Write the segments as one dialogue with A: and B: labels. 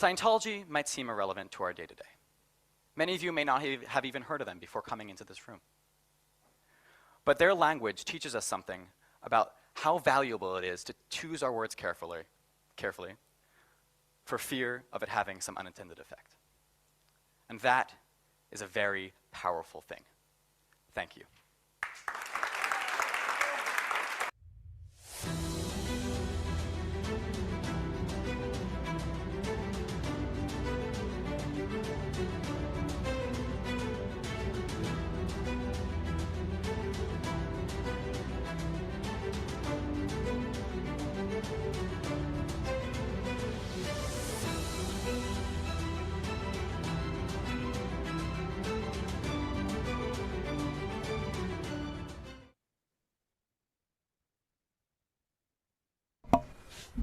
A: Scientology might seem irrelevant to our day-to-day. Many of you may not have even heard of them before coming into this room. But their language teaches us something about how valuable it is to choose our words carefully for fear of it having some unintended effect. And that is a very powerful thing. Thank you.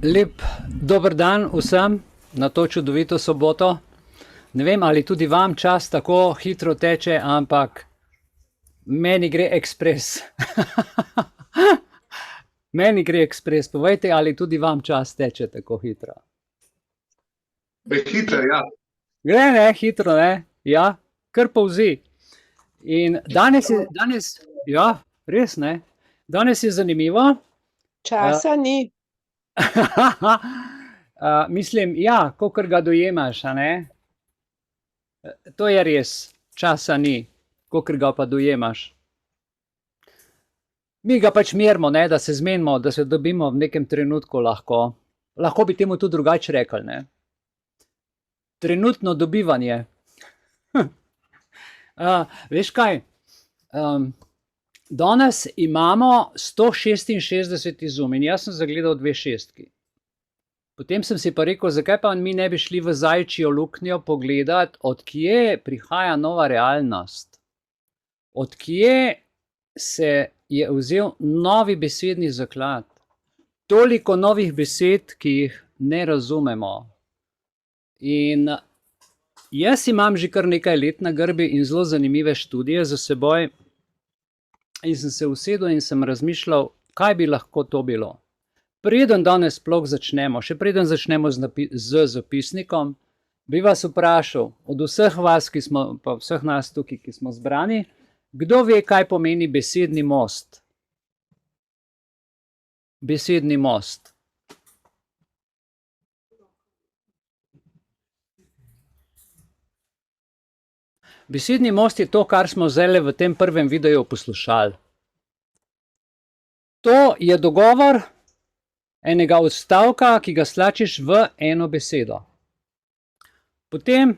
B: Lep dober dan vsem na to čudovito soboto. Ne vem, ali tudi vam čas tako hitro teče, ampak meni gre ekspres. Meni gre ekspres. Povejte, ali tudi vam čas teče tako hitro.
C: Hitro, ja.
B: Gre, ne, hitro, ne. Ja, kar polzi. In danes, ja, res ne. Danes je zanimivo.
D: Časa ni.
B: Mislim, ja, kakor ga dojemaš, a ne? To je res, časa ni, kakor ga pa dojemaš. Mi ga pač merimo, ne, da se zmenimo, da se dobimo v nekem trenutku lahko. Lahko bi temu tudi drugače rekli, ne? Trenutno dobivanje. Veš kaj? Danes imamo 166 izum in jaz sem zagledal 2 šestki. Potem sem si pa rekel, zakaj pa mi ne bi šli v zajčjo luknjo pogledati, od kje prihaja nova realnost. Od kje se je vzel novi besedni zaklad. Toliko novih besed, ki jih ne razumemo. In jaz imam že kar nekaj let na grbi in zelo zanimive študije za seboj. In sem se usedel in sem razmišljal, kaj bi lahko to bilo. Preden danes sploh začnemo, še preden začnemo z zapisnikom, bi vas vprašal, od vseh vas, pa vseh nas tukaj, ki smo zbrani, kdo ve, kaj pomeni besedni most? Besedni most. Besedni most je to, kar smo zdaj v tem prvem videu poslušali. To je dogovor enega odstavka, ki ga slačiš v eno besedo. Potem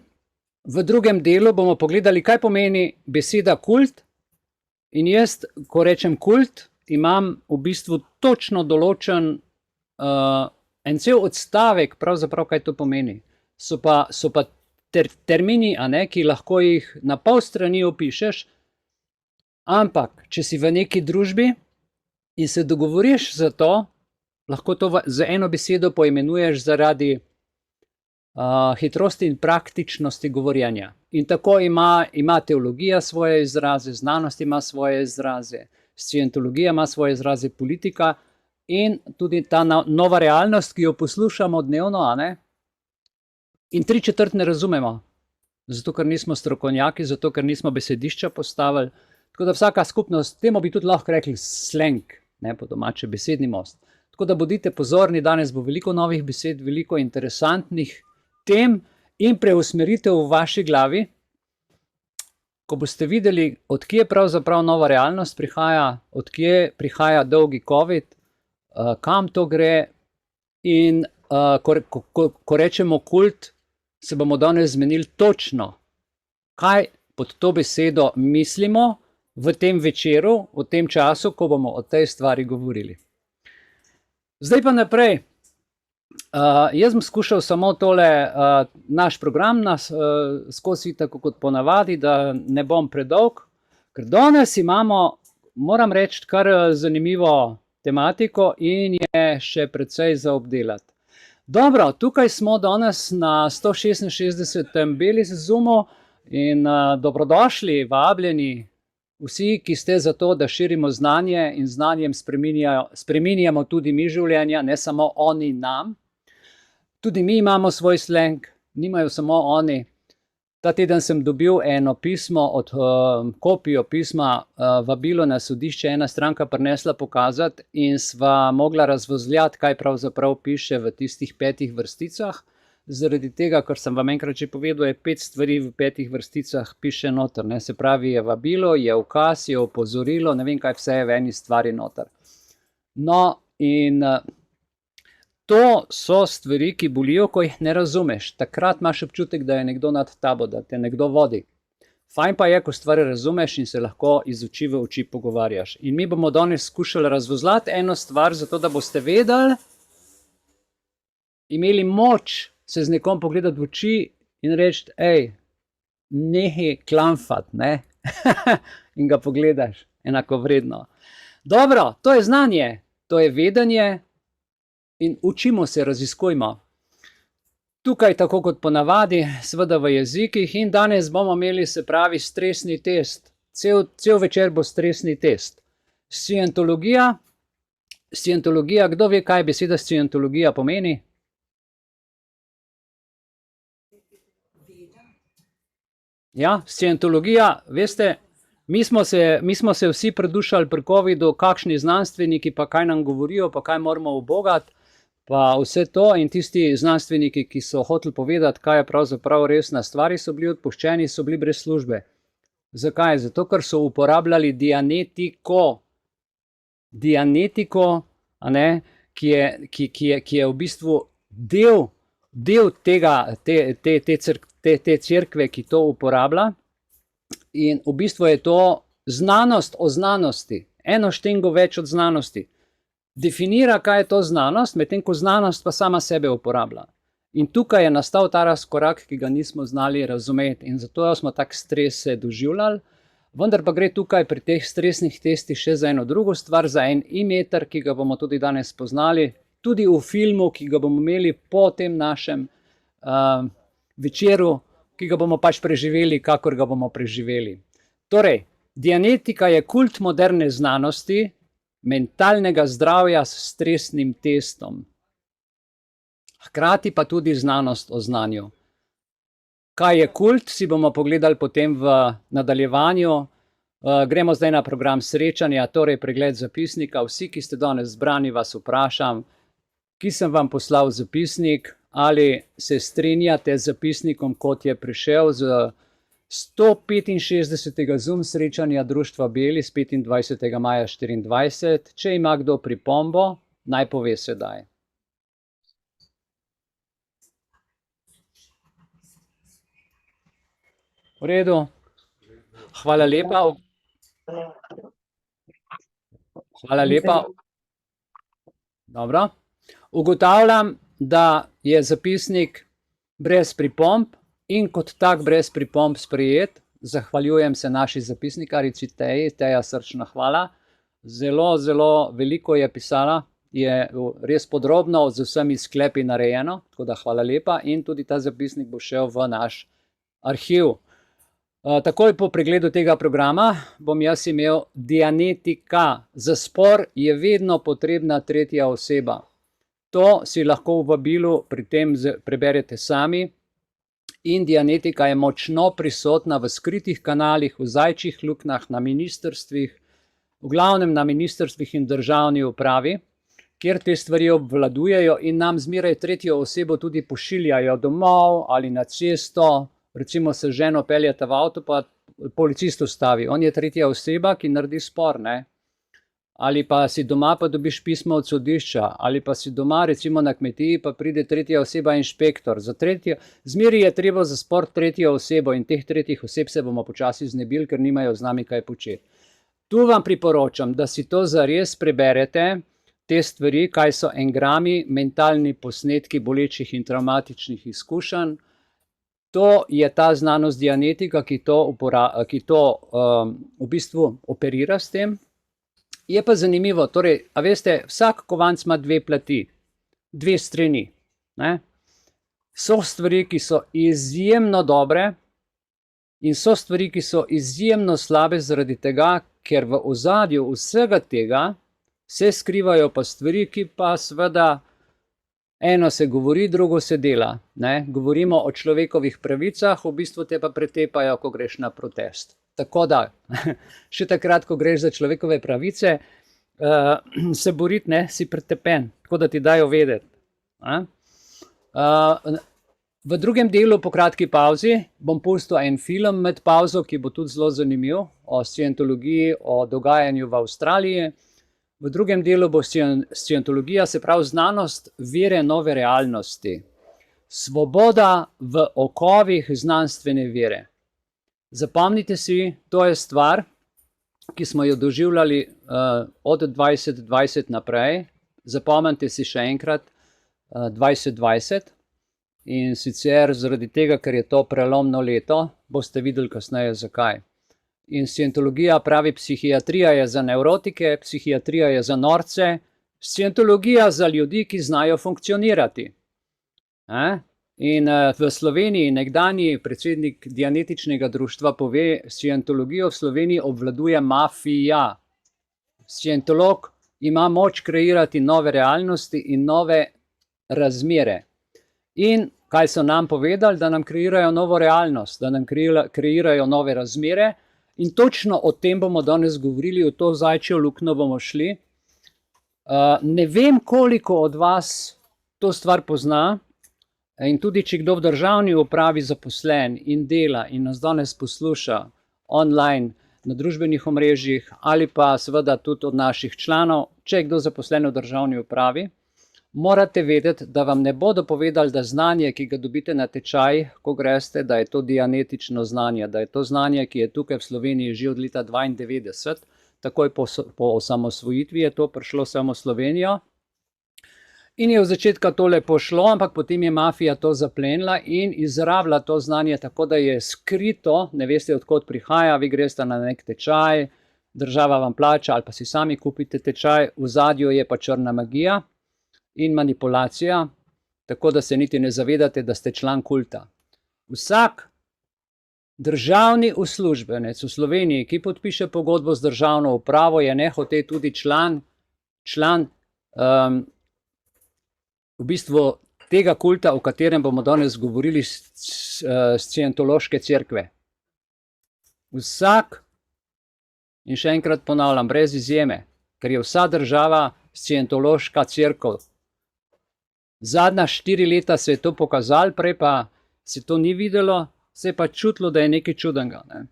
B: v drugem delu bomo pogledali, kaj pomeni beseda kult. In jaz, ko rečem kult, imam v bistvu točno določen en cel odstavek, pravzaprav kaj to pomeni. So pa termini, a ne, ki lahko jih na pol strani opišeš, ampak če si v neki družbi in se dogovoriš za to, lahko to z eno besedo poimenuješ zaradi hitrosti in praktičnosti govorjenja. In tako ima teologija svoje izraze, znanost ima svoje izraze, scientologija ima svoje izraze, politika in tudi ta nova realnost, ki jo poslušamo dnevno, a ne? In 3/4 ne razumemo, zato ker nismo strokovnjaki, zato ker nismo besedišča postavili. Tako da vsaka skupnost, temu bi tudi lahko rekli slang, ne, po domače, besedni most. Tako da bodite pozorni, danes bo veliko novih besed, veliko interesantnih tem in preusmeritev v vaši glavi. Ko boste videli, od kje pravzaprav nova realnost prihaja, od kje prihaja dolgi COVID, kam to gre in ko rečemo kult, se bomo danes zmenili točno, kaj pod to besedo mislimo v tem večeru, v tem času, ko bomo o tej stvari govorili. Zdaj pa naprej. Jaz bom skušal samo tole naš program skozi tako kot ponavadi, da ne bom predolg, ker danes imamo, moram reči, kar zanimivo tematiko in je še precej za obdelati. Dobro, tukaj smo danes na 166. Belizumu in dobrodošli, vabljeni vsi, ki ste za to, da širimo znanje in znanjem spreminjamo tudi mi življenja, ne samo oni nam. Tudi mi imamo svoj slang, nimajo samo oni. Ta teden sem dobil eno pismo, kopijo pisma, vabilo na sodišče, ena stranka prinesla pokazati in sva mogla razvozljati, kaj pravzaprav piše v tistih 5 vrsticah. Zaradi tega, ker sem vam enkrat že povedal, je 5 stvari v 5 vrsticah piše noter. Ne? Se pravi, je vabilo, je ukaz, je opozorilo, ne vem, kaj vse je v eni stvari noter. No, in to so stvari, ki bolijo, ko jih ne razumeš. Takrat imaš občutek, da je nekdo nad tabo, da te nekdo vodi. Fajn pa je, ko stvari razumeš in se lahko iz oči v oči pogovarjaš. In mi bomo danes skušali razvozlati eno stvar, zato da boste vedeli, imeli moč se z nekom pogledati v oči in reči, nehaj klamfati, ne? In ga pogledaš enakovredno. Dobro, to je znanje, to je vedenje in učimo se, raziskujmo. Tukaj, tako kot ponavadi, seveda v jezikih, in danes bomo imeli, se pravi, stresni test. Cel večer bo stresni test. Scientologija, kdo ve, kaj beseda scientologija pomeni? Ja, scientologija, veste, mi smo se vsi predušali pri covidu, kakšni znanstveniki, pa kaj nam govorijo, pa kaj moramo ubogati, pa vse to, in tisti znanstveniki, ki so hoteli povedati, kaj je pravzaprav resna stvar, so bili odpuščeni, so bili brez službe. Zakaj? Zato, ker so uporabljali dianetiko, a ne, ki je v bistvu del te cerkve, ki to uporablja, in v bistvu je to znanost o znanosti, eno štengo več od znanosti. Definira, kaj je to znanost, medtem ko znanost pa sama sebe uporablja. In tukaj je nastal ta razkorak, ki ga nismo znali razumeti, in zato smo tak stres se doživljali, vendar pa gre tukaj pri teh stresnih testih še za eno drugo stvar, za en imeter, ki ga bomo tudi danes poznali, tudi v filmu, ki ga bomo imeli po tem našem večeru, ki ga bomo pač preživeli, kakor ga bomo preživeli. Torej, dianetika je kult moderne znanosti, mentalnega zdravja s stresnim testom. Hkrati pa tudi znanost o znanju. Kaj je kult, si bomo pogledali potem v nadaljevanju. Gremo zdaj na program srečanja, torej pregled zapisnika. Vsi, ki ste danes zbrani, vas vprašam, ki sem vam poslal zapisnik, ali se strinjate z zapisnikom, kot je prišel z 165. Zoom srečanja Društva Beli z 25. maja 2024. Če ima kdo pripombo, naj pove sedaj. V redu. Hvala lepa. Hvala lepa. Dobro. Ugotavljam, da je zapisnik brez pripomb in kot tak brez pripomb sprejet. Zahvaljujem se naši zapisnikarici Teji. Teja, srčna hvala. Zelo, zelo veliko je pisala, je res podrobno z vsemi sklepi narejeno, tako da hvala lepa, in tudi ta zapisnik bo šel v naš arhiv. Takoj po pregledu tega programa bom jaz imel dianetika. Za spor je vedno potrebna tretja oseba. To si lahko v vabilu pri tem preberete sami. In dianetika je močno prisotna v skritih kanalih, v zajčjih luknjah, na ministrstvih, v glavnem na ministrstvih in državni upravi, kjer te stvari obvladujejo in nam zmeraj tretjo osebo tudi pošiljajo domov ali na cesto. Recimo se ženo peljete v avto, pa policist ustavi. On je tretja oseba, ki naredi spor, ne? Ali pa si doma, pa dobiš pismo od sodišča, ali pa si doma, recimo na kmetiji, pa pride tretja oseba, inšpektor. Zmeri je treba za spor tretjo osebo in teh tretjih oseb se bomo počasi znebili, ker nimajo z nami kaj početi. Tu vam priporočam, da si to zares preberete, te stvari, kaj so engrami, mentalni posnetki bolečih in travmatičnih izkušenj. To je ta znanost dianetika, ki to v bistvu operira s tem. Je pa zanimivo, torej, a veste, vsak kovanc ima dve plati, dve strani. Ne? So stvari, ki so izjemno dobre, in so stvari, ki so izjemno slabe zaradi tega, ker v ozadju vsega tega se skrivajo pa stvari, ki pa seveda Eno se govori, drugo se dela. Ne? Govorimo o človekovih pravicah, v bistvu te pa pretepajo, ko greš na protest. Tako da, še takrat, ko greš za človekove pravice, se boriti, ne, si pretepen, tako da ti dajo vedeti. V drugem delu, po kratki pauzi, bom pustil en film med pauzo, ki bo tudi zelo zanimiv, o scientologiji, o dogajanju v Avstraliji. V drugem delu bo scientologija, se pravi znanost vere nove realnosti. Svoboda v okovih znanstvene vere. Zapomnite si, to je stvar, ki smo jo doživljali od 2020 naprej. Zapomnite si še enkrat 2020 in sicer zaradi tega, ker je to prelomno leto, boste videli kasneje zakaj. In scientologija pravi, psihiatrija je za nevrotike, psihiatrija je za norce, scientologija za ljudi, ki znajo funkcionirati. In v Sloveniji nekdanji predsednik Dianetičnega društva pove, scientologijo v Sloveniji obvladuje mafija. Scientolog ima moč kreirati nove realnosti in nove razmere. In kaj so nam povedali? Da nam kreirajo novo realnost, da nam kreirajo nove razmere. In točno o tem bomo danes govorili, v to zajčjo luknjo bomo šli. Ne vem, koliko od vas to stvar pozna. In tudi, če kdo v državni upravi zaposlen in dela in nas danes posluša online, na družbenih omrežjih ali pa seveda tudi od naših članov, če je kdo zaposlen v državni upravi, morate vedeti, da vam ne bodo povedali, da znanje, ki ga dobite na tečaj, ko greste, da je to dianetično znanje, da je to znanje, ki je tukaj v Sloveniji že od leta 1992, takoj po osamosvojitvi je to prišlo samo v Slovenijo. In je v začetka to lepo šlo, ampak potem je mafija to zaplenila in izrabila to znanje tako, da je skrito, ne veste, odkot prihaja, vi greste na nek tečaj, država vam plača ali pa si sami kupite tečaj, v zadju je pa črna magija in manipulacija, tako da se niti ne zavedate, da ste član kulta. Vsak državni uslužbenec v Sloveniji, ki podpiše pogodbo z državno upravo, je nehote tudi član v bistvu tega kulta, o katerem bomo danes govorili, scientološke cerkve. Vsak, in še enkrat ponavljam, brez izjeme, ker je vsa država scientološka cerkev. Zadnja 4 leta se je to pokazalo, prej pa se to ni videlo, se je pa čutilo, da je nekaj čudenega. Ne?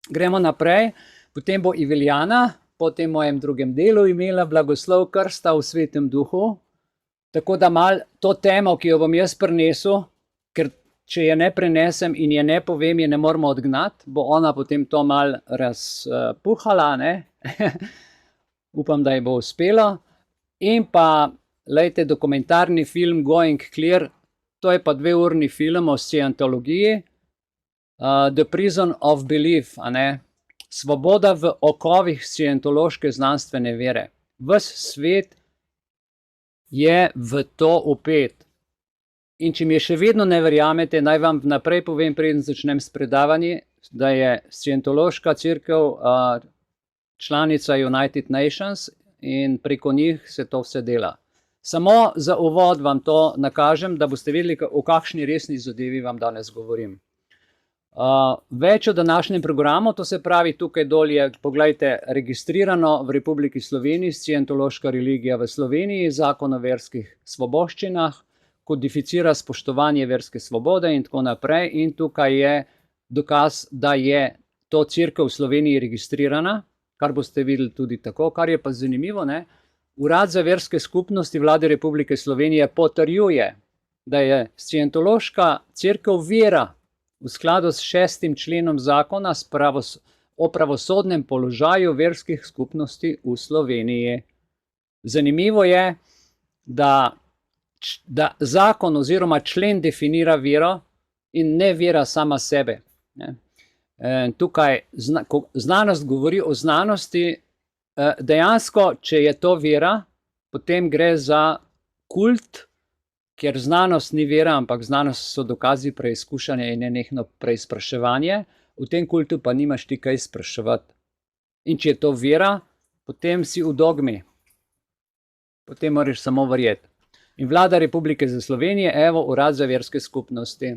B: Gremo naprej, potem bo Iviljana, po tem mojem drugem delu imela blagoslov krsta v Svetem duhu. Tako da mal to temo, ki jo bom jaz prinesel, ker če je ne prenesem in je ne povem, je ne moramo odgnati, bo ona potem to mal razpuhala, ne? Upam, da ji bo uspelo. In pa, lejte, dokumentarni film Going Clear, to je pa 2-urni film o scientologiji, The Prison of Belief, a ne? Svoboda v okovih scientološke znanstvene vere. Ves svet je v to upet. In če mi še vedno ne verjamete, naj vam naprej povem, preden začnem s predavanji, da je scientološka cerkev članica United Nations in preko njih se to vse dela. Samo za uvod vam to nakažem, da boste vedeli, o kakšni resni zadevi vam danes govorim. Več o današnjem programu, to se pravi tukaj dol je, poglejte, registrirano v Republiki Sloveniji, scientološka religija v Sloveniji, zakon o verskih svoboščinah, kodificira spoštovanje verske svobode in tako naprej. In tukaj je dokaz, da je to cerkev v Sloveniji registrirana, kar boste videli tudi tako. Kar je pa zanimivo, ne? Urad za verske skupnosti Vlade Republike Slovenije potrjuje, da je scientološka cerkev vera v skladu s 6. členom zakona o pravosodnem položaju verskih skupnosti v Sloveniji. Zanimivo je, da zakon oziroma člen definira vero in ne vera sama sebe. Tukaj znanost govori o znanosti, dejansko, če je to vera, potem gre za kult, ker znanost ni vera, ampak znanost so dokazi, preizkušanja in nenehno preizpraševanje. V tem kultu pa nimaš ti kaj spraševati. In če je to vera, potem si v dogmi. Potem moraš samo verjeti. In Vlada Republike Slovenije, evo, Urad za verske skupnosti.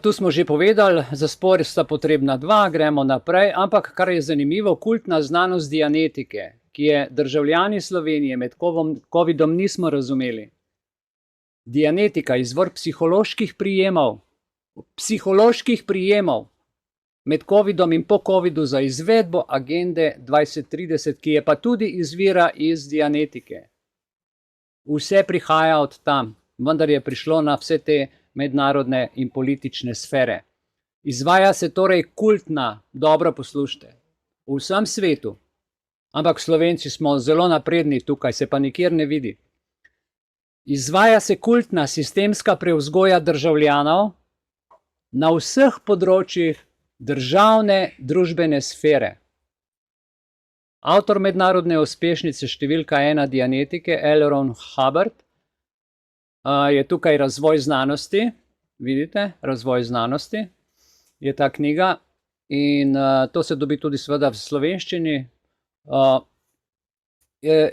B: Tu smo že povedali, za spor sta potrebna dva, gremo naprej, ampak kar je zanimivo, kultna znanost dianetike, ki je državljani Slovenije med covidom nismo razumeli. Dianetika, izvor psiholoških prijemov med covidom in po covidu za izvedbo agende 2030, ki je pa tudi izvira iz dianetike. Vse prihaja od tam, vendar je prišlo na vse te mednarodne in politične sfere. Izvaja se torej kultna, dobro poslušajte, v vsem svetu, ampak Slovenci smo zelo napredni tukaj, se pa nikjer ne vidi. Izvaja se kultna sistemska prevzgoja državljanov na vseh področjih državne družbene sfere. Avtor mednarodne uspešnice številka 1 dianetike, L. Ron Hubbard, je tukaj Razvoj znanosti, vidite, Razvoj znanosti, je ta knjiga in to se dobi tudi seveda v slovenščini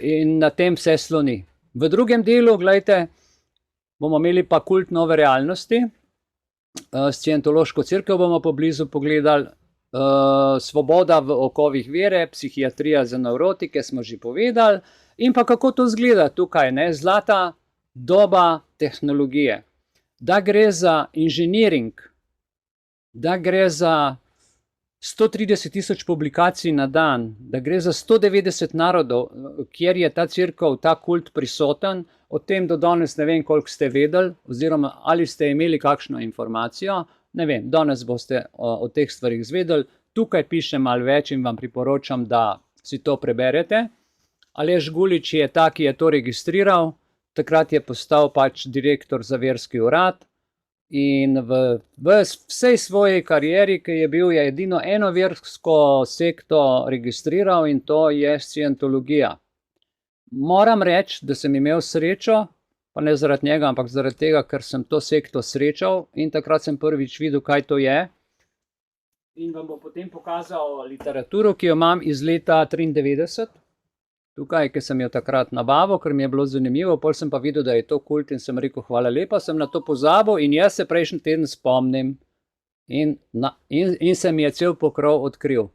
B: in na tem vse sloni. V drugem delu, gledajte, bomo imeli pa kult nove realnosti, Scientološko cerkev bomo poblizu pogledali, svoboda v okovih vere, psihiatrija za nevrotike smo že povedali in pa kako to izgleda tukaj, ne, zlata doba tehnologije, da gre za inženiring, da gre za 130.000 publikacij na dan, da gre za 190 narodov, kjer je ta cerkev, ta kult prisoten, o tem do danes ne vem, koliko ste vedeli, oziroma ali ste imeli kakšno informacijo, ne vem, danes boste o teh stvarih izvedeli, tukaj pišem malo več in vam priporočam, da si to preberete. Aleš Gulič je ta, ki je to registriral, takrat je postal pač direktor za verski urad in v vsej svoji karieri, ki je bil, je edino eno versko sekto registriral in to je Scientologija. Moram reči, da sem imel srečo, pa ne zaradi njega, ampak zaradi tega, ker sem to sekto srečal in takrat sem prvič videl, kaj to je. In vam bo potem pokazal literaturo, ki jo imam iz leta 1993, tukaj, ki sem jo takrat nabavil, ker mi je bilo zanimivo, potem sem pa videl, da je to kult in sem rekel, hvala lepa, sem na to pozabil in jaz se prejšnji teden spomnim in se mi je cel pokrov odkril.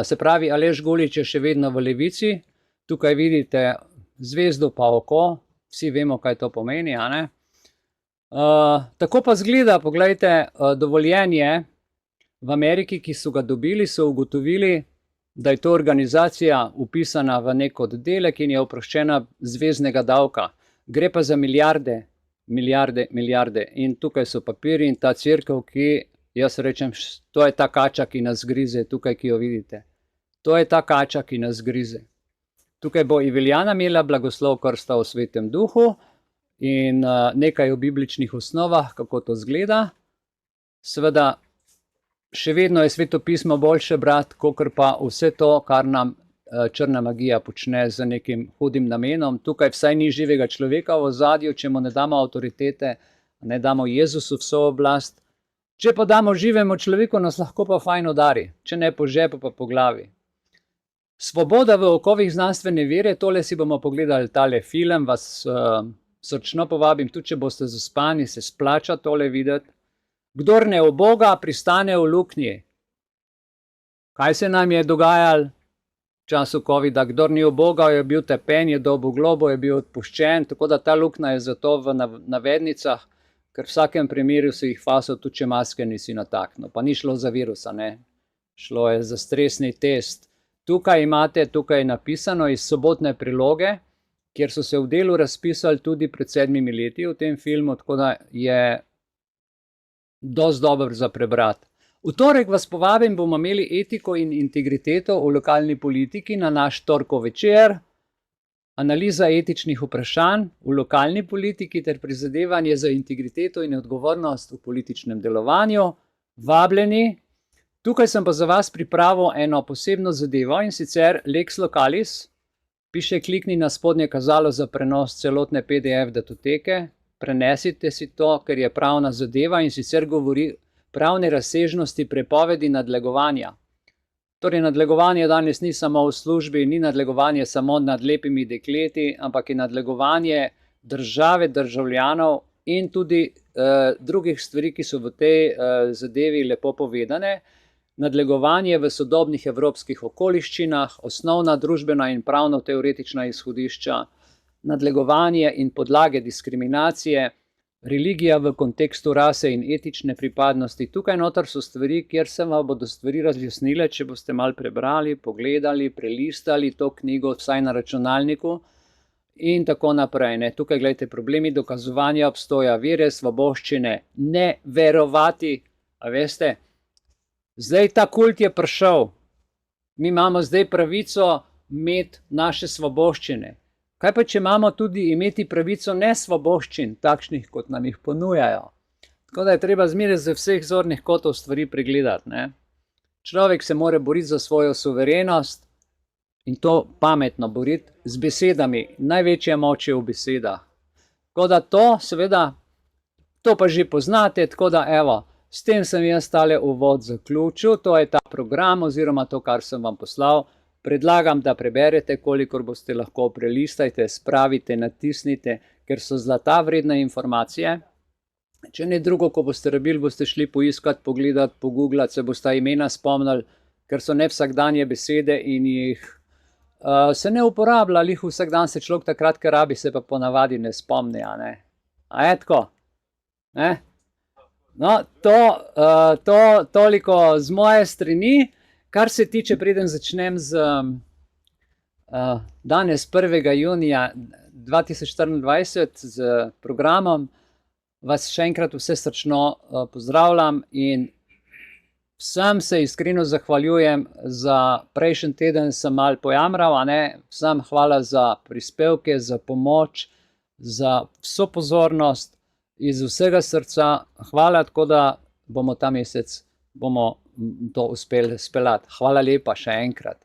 B: Se pravi, Aleš Gulič je še vedno v levici, tukaj vidite zvezdo pa oko, vsi vemo, kaj to pomeni, a ne? Tako pa zgleda, poglejte, dovoljenje v Ameriki, ki so ga dobili, so ugotovili, da je to organizacija upisana v nek oddelek in je oproščena zveznega davka. Gre pa za milijarde, in tukaj so papiri in ta cerkev, ki, jaz rečem, to je ta kača, ki nas grize, tukaj, ki jo vidite. To je ta kača, ki nas grize. Tukaj bo Iviljana imela blagoslov krsta v Svetem duhu in nekaj o bibličnih osnovah, kako to zgleda. Seveda, še vedno je svetopismo boljše brati, kakor pa vse to, kar nam črna magija počne z nekim hudim namenom. Tukaj vsaj ni živega človeka v ozadju, če mu ne damo avtoritete, ne damo Jezusu vso oblast. Če pa damo živemu človeku, nas lahko pa fajn udari, če ne po žepu, pa po glavi. Svoboda v okovih znanstvene vere, tole si bomo pogledali tale film, vas srčno povabim, tudi če boste zaspani, se splača tole videti. Kdor ne uboga, pristane v luknji. Kaj se nam je dogajalo v času covida? Kdor ni uboga, je bil tepen, je dobil globo, je bil odpuščen, tako da ta luknja je zato v navednicah, ker v vsakem primeru se jih fasal, tudi če maske nisi nataknil. Pa ni šlo za virusa, ne? Šlo je za stresni test. Tukaj imate, tukaj napisano iz sobotne priloge, kjer so se v delu razpisali tudi pred 7 leti v tem filmu, tako da je dosti dobro za prebrati. V torek vas povabim, bomo imeli etiko in integriteto v lokalni politiki na naš torkov večer, analiza etičnih vprašanj v lokalni politiki ter prizadevanje za integriteto in odgovornost v političnem delovanju. Vabljeni. Tukaj sem pa za vas pripravil eno posebno zadevo in sicer Lex Localis. Piše, klikni na spodnje kazalo za prenos celotne PDF datoteke. Prenesite si to, ker je pravna zadeva in sicer govori pravne razsežnosti prepovedi nadlegovanja. Torej, nadlegovanje danes ni samo v službi, ni nadlegovanje samo nad lepimi dekleti, ampak je nadlegovanje države, državljanov in tudi drugih stvari, ki so v tej zadevi lepo povedane. Nadlegovanje v sodobnih evropskih okoliščinah, osnovna družbena in pravno-teoretična izhodišča, nadlegovanje in podlage diskriminacije, religija v kontekstu rase in etične pripadnosti. Tukaj noter so stvari, kjer se vam bodo stvari razjasnile, če boste malo prebrali, pogledali, prelistali to knjigo, vsaj na računalniku in tako naprej. Ne. Tukaj gledajte, problemi dokazovanja obstoja vere, svoboščine, ne verovati, a veste, zdaj ta kult je prišel, mi imamo zdaj pravico imeti naše svoboščine. Kaj pa, če imamo tudi imeti pravico nesvoboščin, takšnih, kot nam jih ponujajo? Tako da je treba zmeraj z vseh zornih kotov stvari pregledati. Ne? Človek se mora boriti za svojo suverenost in to pametno boriti z besedami. Največja moč je v besedah. Tako da to, seveda, to pa že poznate, tako da evo, s tem sem jaz tale uvod zaključil, to je ta program oziroma to, kar sem vam poslal. Predlagam, da preberete, kolikor boste lahko, prelistajte, spravite, natisnite, ker so zlata vredne informacije. Če ne drugo, ko boste rabili, boste šli poiskati, pogledati, pogooglati, se boste imena spomnili, ker so ne vsakdanje besede in jih se ne uporablja, lih vsak dan se človek takrat, ker rabi, se pa ponavadi ne spomni, a ne? A je tako? Ne? No, toliko z moje strani. Kar se tiče, preden začnem z danes 1. junija 2024 z programom, vas še enkrat vse srčno pozdravljam in vsem se iskreno zahvaljujem za prejšnji teden, sem malo pojamral, a ne? Vsem hvala za prispevke, za pomoč, za vso pozornost iz vsega srca. Hvala, tako da bomo ta mesec to uspeli speljati. Hvala lepa še enkrat.